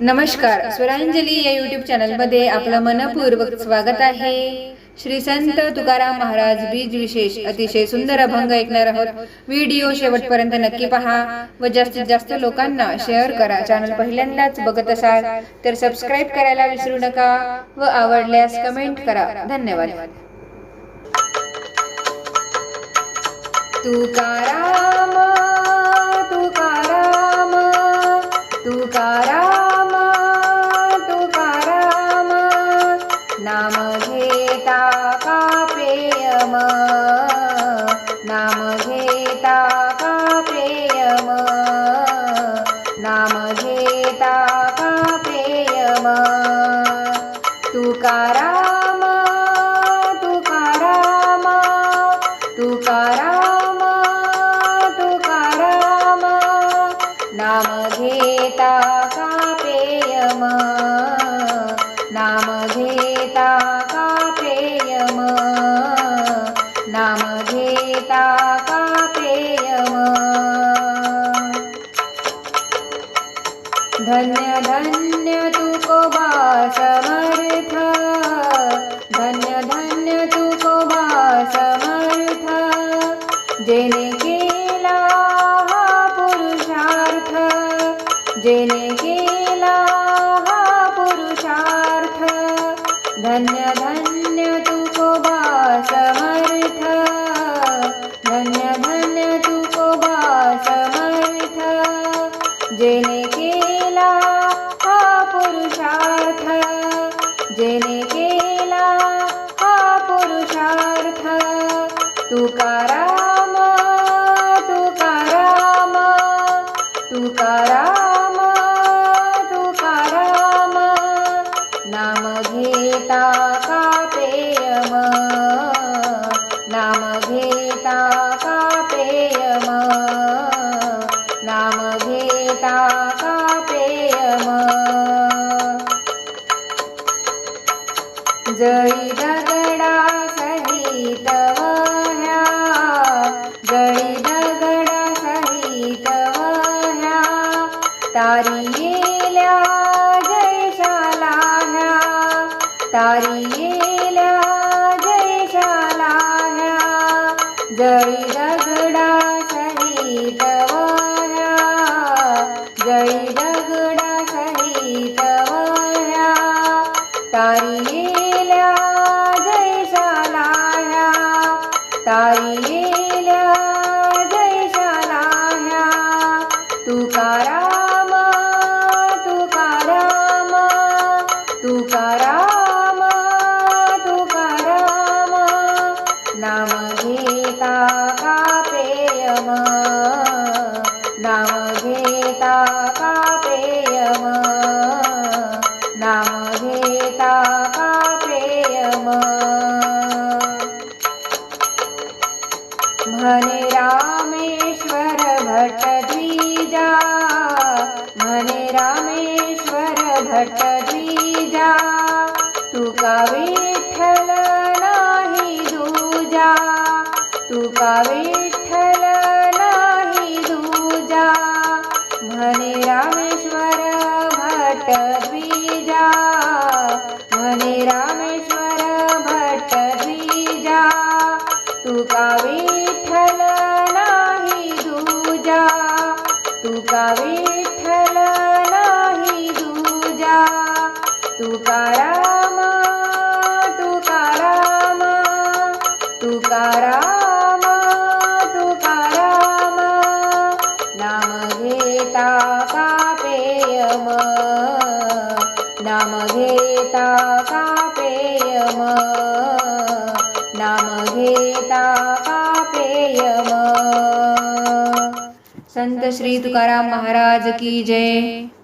नमस्कार, स्वरांजली या यूट्यूब चॅनलमध्ये आपलं मनपूर्वक स्वागत आहे. श्री संत तुकाराम महाराज बीज विशेष अतिशय सुंदर अभंग ऐकणार आहोत. व्हिडिओ शेवटपर्यंत नक्की पहा व जास्तीत जास्त लोकांना शेअर करा. चॅनल पहिल्यांदाच बघत असाल तर सबस्क्राईब करायला विसरू नका व आवडल्यास कमेंट करा. धन्यवाद. तुकाराम तुकाराम तुकाराम तुकाराम, नाम घेता का प्रेम, नाम घेता का प्रेम, नाम घेता का प्रेम. तुकाराम तुकाराम तुकाराम तुकाराम, नाम घेता का प्रेम, नाम घेता का प्रेम, नाम घेता का प्रेम. धन्य धन्य तुकोबा समर्थ, धन्य धन्य तुकोबा समर्थ, जेने केला हा पुरुषार्थ, जेने केला हा पुरुषार्थ. धन्य धन्य तुकोबा समर्थ, धन्य धन्य तुकोबा समर्थ, जेने केला हा पुरुषार्थ, जेने केला हा पुरुषार्थ. तुकाराम तुकाराम तुकाराम तुकाराम, नाम घेता का प्रेम, नाम घेता का प्रेम, नाम घेता का प्रेम. जळी दगडा सहित वह्या, जळी दगडा सहित वह्या, तारी येल्या जयशाला ह्या, तारी येल्या जयशाला ह्या. जळी दगडा सहित वह्या, जळी दगडा सहित वह्या, तारी येल्या जयशाला ह्या, तारी येल्या जयशाला ह्या. तुकाराम तुकाराम तुकाराम तुकाराम, नाम घेता का प्रेम, नाम घेता का प्रेम, नाम घेता का प्रेम. म्हणे रामेश्वर भट द्विजा, म्हणे रामेश्वर भट द्विजा, तुका विठ्ठल नाही दूजा, तुका विठ्ठल नाही दूजा. म्हणे रामेश्वर भट द्विजा, म्हणे रामेश्वर भट द्विजा, तुका विठ्ठल नाही दूजा, तुका विठ्ठल नाही दूजा. तुकाराम तुकाराम तुकाराम तुकाराम, नाम घेता का प्रेम, नाम घेता का प्रेम, नाम घेता का प्रेम. संत श्री तुकाराम महाराज की जय.